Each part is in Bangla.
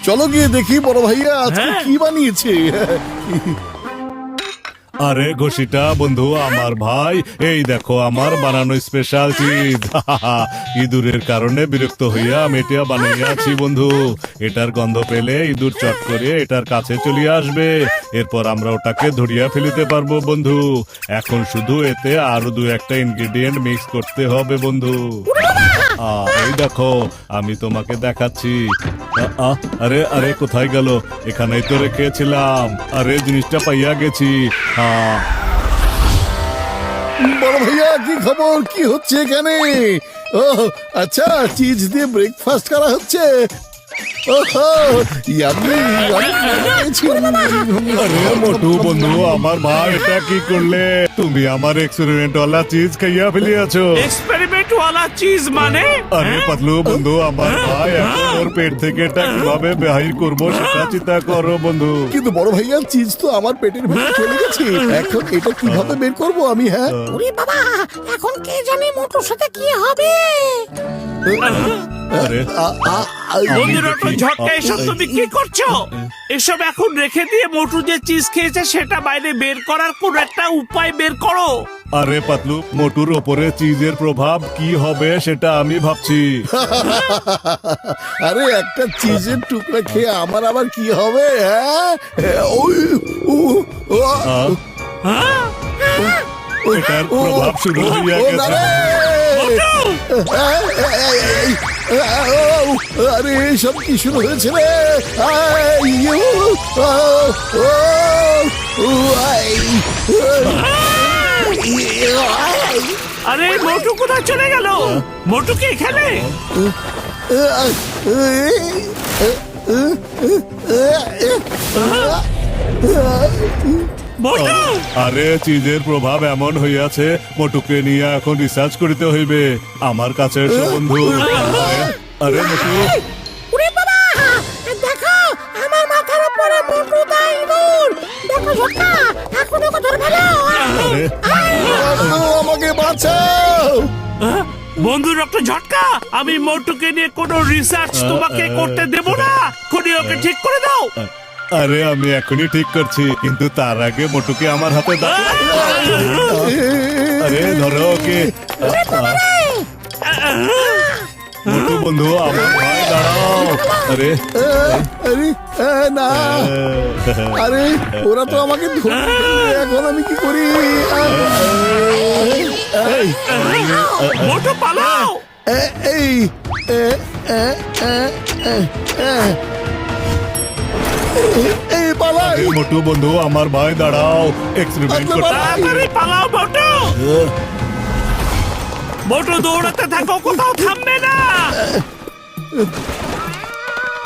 চলো গিয়ে দেখি বড় ভাইয়া আজকে কি বানিয়েছে। আরে ঘষিটা বন্ধু আমার ভাই, এই দেখো আমার বানানো স্পেশাল চিজ। ইঁদুরের কারণে বিরক্ত হইয়া আমি এটা বানাইয়াছি বন্ধু। এটার গন্ধ পেলে ইঁদুর চট করে এটার কাছে চলে আসবে, এরপর আমরা ওটাকে ধরিয়া ফেলিতে পারবো বন্ধু। এখন শুধু এতে আরো দু একটা ইনগ্রেডিয়েন্ট মিক্স করতে হবে বন্ধু। এই দেখো আমি তোমাকে দেখাচ্ছি। আরে আরে কোথায় গেল? এখানেই তো রেখেছিলাম। আরে জিনিসটা পাইয়া গেছি। বড় ভাইয়া কি খবর, কি হচ্ছে এখানে? ও আচ্ছা, চিজ দিয়ে ব্রেকফাস্ট করা হচ্ছে। আরে মোটু বন্ধু আমার ভাই, এটা কি করলে তুমি? আমার এক্সপেরিমেন্ট ওয়ালা চিজ খাইয়া ফেলিয়াছো। এক্সপেরিমেন্ট ওয়ালা চিজ মানে? আরে পাতলু বন্ধু আমার ভাই, এখন ওর পেট থেকে এটা কিভাবে বাহির করবো সেটা চিন্তা করো বন্ধু। কিন্তু বড় ভাইয়া চিজ তো আমার পেটের ভেতরে চলে গেছে, এখন এটা কিভাবে বের করব আমি? হ্যাঁ ওরে বাবা, এখন কে জানে মোটুর সাথে কি হবে। আরে বন্ধুরা তো ঝটকা, এসব তুমি কি করছো? এসব এখন রেখে দিয়ে মোটু যে চিজ খেয়েছে সেটা বাইরে বের করার কোন একটা উপায় বের করো। আরে পাতলু, মোটুর ওপরে চিজের প্রভাব কি হবে সেটা আমি ভাবছি। আরে একটা চিজের টুকরা খেয়ে আমার আবার কি হবে? এটার প্রভাব শুরু হইয়া গেছে। আরে সব কি শুরু হয়েছে রে? আরে মোটু কোথায় চলে গেল? মোটু কি এখানে? আরে চিজের প্রভাব এমন হইয়াছে, মোটুকে নিয়ে এখন রিসার্চ করিতে হইবে। আমার কাছে এসো বন্ধু। আরে মোটু, ওরে বাবা, দেখো আমার মাথার উপরে মোটু দা ইঁদুর। দেখো ঝটকা, এখন ওকে ধরে ফেলো। আমাকে বাঁচাও বন্ধু ডক্টর ঝটকা, আমি মোটুকে নিয়ে কোনো রিসার্চ তোমাকে করতে দেব না। খুনি ওকে ঠিক করে দাও। আরে আমি এখনই ঠিক করছি, কিন্তু তার আগে মোটুকে আমার হাতে দাও। আরে ধরো ওকে। মোটু বন্ধু আমার ভাই, দাঁড়াও। আরে আরে না, আরে ওরা তো আমাকে ধরে ফেলবে, এখন আমি কি করি? মোটু পালাও। এই এই পালাই। মোটু বন্ধু আমার ভাই, দাঁড়াও, এক্সপেরিমেন্ট করতে। তাড়াতাড়ি পালাও মোটু। মোটু দৌড়াতে থাকো, কোথাও থামবে না।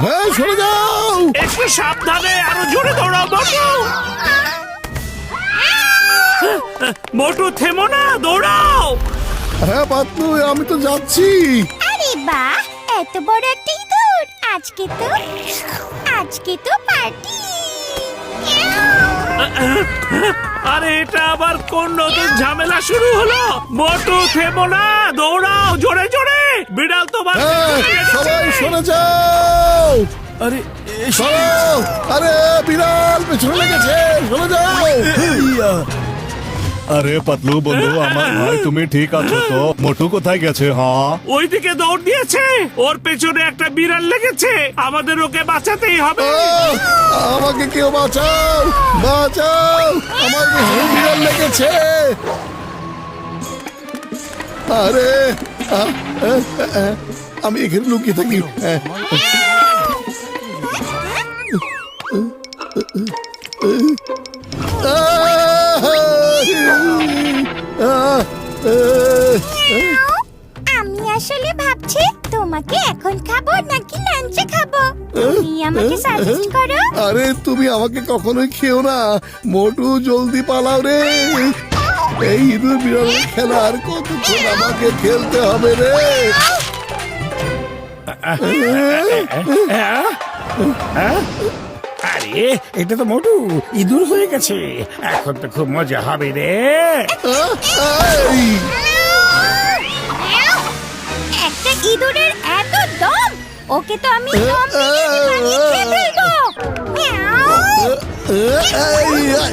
হ্যাঁ সরে যাও। একটু সাবধানে, আরো জোরে দৌড়াও মোটু। মোটু থেমো না, দৌড়াও। হ্যাঁ পাতলু, আমি তো যাচ্ছি। আরে বাহ, এত বড় একটা ইঁদুর! আজকে তো পার্টি। আরে এটা আবার কোন নতুন ঝামেলা শুরু হলো? মোটু থেমো না, দৌড়াও জোরে জোরে। বিড়াল তোমার সবাই সরে যাও। আরে সরো। আরে বিড়াল পেছনে লেগেছে, সরে যাও। আরে পাতলু বন্ধু আমার ভাই, তুমি ঠিক আছো তো? মোটু কোথায় গেছে? হ্যাঁ ওইদিকে দৌড় দিয়েছে, ওর পেছনে একটা বিড়াল লেগেছে। আমাদের ওকে বাঁচাতেই হবে। আমাকে কেউ বাঁচাও, বাঁচাও, আমার পেছনে বিড়াল লেগেছে। আরে আমি এখানে লুকিয়ে থাকি। আমি আসলে ভাবছি তোমাকে এখন খাবো নাকি লাঞ্চে খাবো, তুমি আমাকে সাজেস্ট করো। আরে তুমি আমাকে কখনোই খেও না, মোটু জলদি পালাও রে। এই ইঁদুর বিড়ালের খেলা আর কতক্ষণ আমাকে খেলতে হবে রে? আরে এটা তো মোটু ইঁদুর হয়ে গেছে, এখন তো খুব মজা হবে রে। একটা ইঁদুরের এত দম, ওকে তো আমি দম নিয়ে খেয়ে ফেলবো। মিয়াও, মিয়াও।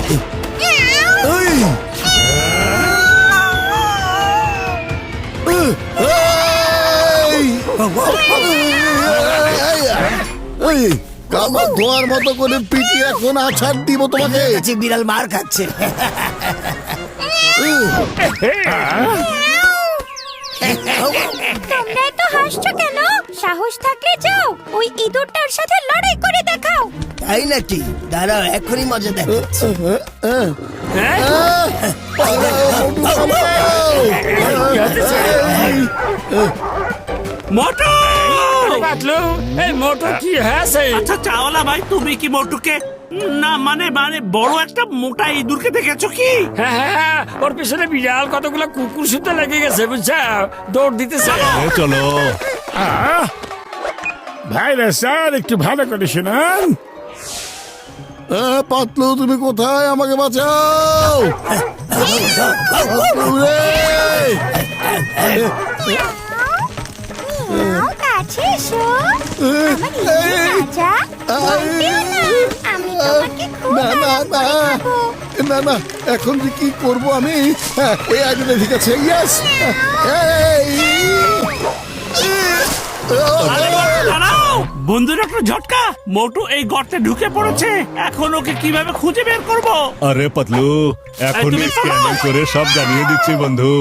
কাপড় ধোয়ার মতো করে পিটি এখন আছাড় দিব তোমাকে। বিড়াল মার খাচ্ছে। তোমরা এত হাসছো কেন? সাহস থাকলে যাও ওই ইঁদুরটার সাথে লড়াই করে দেখাও। তাই নাকি? দাঁড়াও, এখনই মজা দেখাচ্ছি। মোটু! পাতলু, এই মোটর কি হয়েছে? আচ্ছা চাওলা ভাই, তুমি কি মোটুকে না মানে মানে বড় একটা মোটা ইঁদুরকে দেখেছো কি? হ্যাঁ হ্যাঁ, ওর পিছনে বিড়াল কতগুলো কুকুর সুতে লেগে গেছে, বুঝছো? দৌড় দিতেছে। চলো। ভাইরা স্যার, একটু ভালো করে শুনুন। পাতলু, তুমি কোথায়? আমাকে বাঁচাও। পাতলু রে! মিয়াও, কাছে এসো। আমার ইঁদুর রাজা, ভয় পেও না। আমি তোমাকে খুব না না আদর না করে খাবো। না না, এখন যে কি করবো আমি? এই আইডিয়া ঠিক আছে। ইয়েস। আরে মোটু, দাঁড়াও! বন্ধুর একটা ঝটকা। মোটু এই গর্তে ঢুকে পড়েছে। এখন ওকে কিভাবে খুঁজে বের করবো? আরে পাতলু, এখনই তুমি স্ক্যানিং করে সব জানিয়ে দিচ্ছি বন্ধু।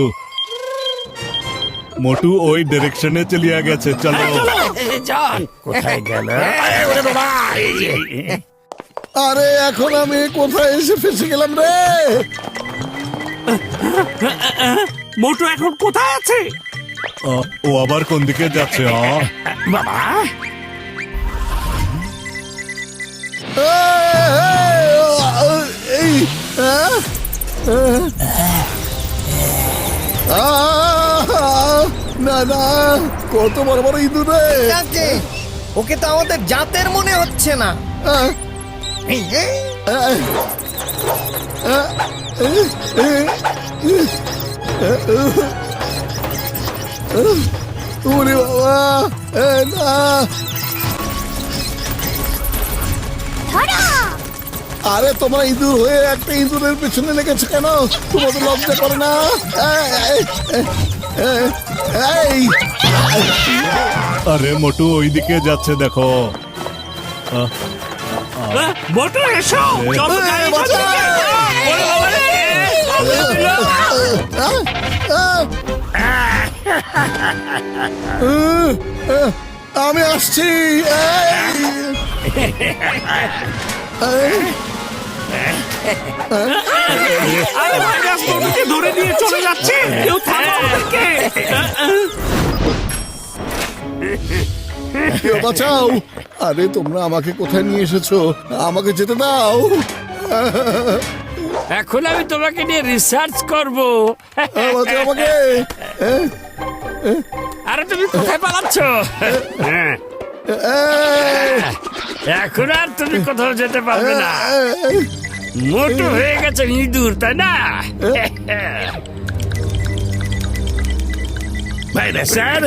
মোটু ওই ডিরেকশনে চলিয়া গেছে, চলো। চল। কোথায় গেল? আরে এখন আমি কোথায় এসে ফেসে গেলাম রে? মোটু এখন কোথায় আছে? ও আবার কোন দিকে যাচ্ছে? বাবা, এই না না, কত বড় বড় ইঁদুর রে! যাচ্ছে, ওকে তো আমাদের জাতের মনে হচ্ছে না। আহ, এই যে, ওরে বাবা! না, ধরো। আরে তোমরা ইঁদুর হয়ে একটা ইঁদুরের পেছনে লেগেছে কেন? তোমাদের লজ্জা করে না? এই আরে মোটু ওই দিকে যাচ্ছে, দেখো। মোটু এসো, চলো যাই বাঁচাও! ওরে বাবা রে! আমি আসছি। আরে ভাইরাস মোটুকে ধরে নিয়ে চলে যাচ্ছে। কেউ থামাও ওদেরকে। কেউ বাঁচাও! আরে তোমরা আমাকে কোথায় নিয়ে এসেছো? আমাকে যেতে দাও। এখন আমি তোমাকে নিয়ে রিসার্চ করব। বাঁচাও আমাকে। আরে তুমি কোথায় পালাচ্ছ? এখন আর তুমি কোথাও যেতে পারবে না। মোটু হয়ে গেছে ইঁদুর, তাই না? ভাইরা স্যার,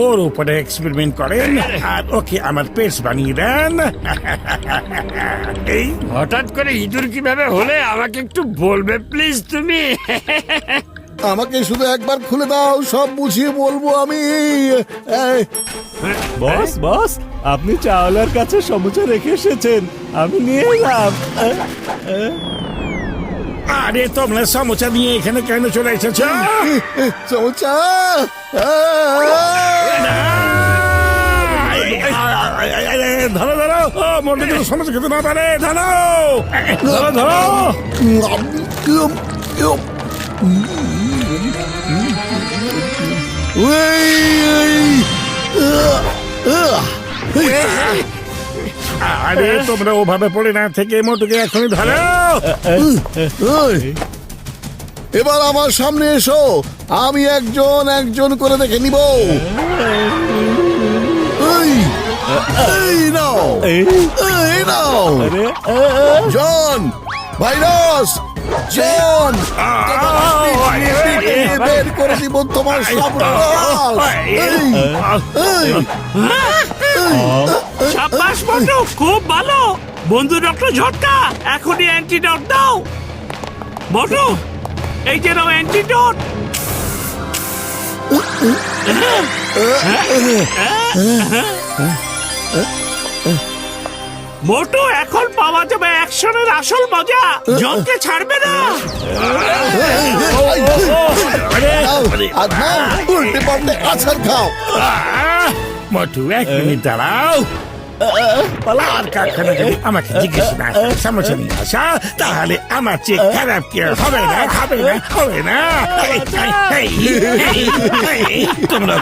ওর উপরে এক্সপেরিমেন্ট করেন আর ওকে আমার পেটস বানিয়ে দেন। এই হঠাৎ করে ইঁদুর কিভাবে হলে আমাকে একটু বলবে প্লিজ তুমি? আমাকে শুধু একবার খুলে দাও, সব বুঝিয়ে বলবো আমি। এই, বস বস, আপনি চাওলার কাছে সমুচা রেখে এসেছেন, আমি নিয়ে এলাম। আরে তোমরা সমোসা নিয়ে এখানে কেন চলে এসেছো? সমুচা! ধরো ধরো, ও মোটে যেন সমোসা খেতে না পারে। ধরো ধরো ধরো। আরে তোমরা ওভাবে পড়ে না থেকে মোটুকে এখনই ধরো। এবার আমার সামনে এসো, আমি একজন একজন করে দেখে নিব। এই নাও, এই নাও। জন, ভাইরাস, জন বের করে দিব তোমার সব রস। এই, সাব্বাস মোটু, খুব ভালো। বন্ধু ডক্টর ঝটকা, এখনই অ্যান্টিডোট দাও। মোটু, এই যে নাও অ্যান্টিডোট। মোটু, এখন পাওয়া যাবে অ্যাকশনের আসল মজা। জনকে ছাড়বে না। নাও, আর নাও, উল্টে পাল্টে আছাড় খাও। মোটু 1 মিনিট দাঁড়াও। আর কারখানা যদি আমাকে জিজ্ঞেস না সামনাসামনি আসা, তাহলে আমার চেয়ে খারাপ কেউ হবে না, হবে না, হবে না। তোমরা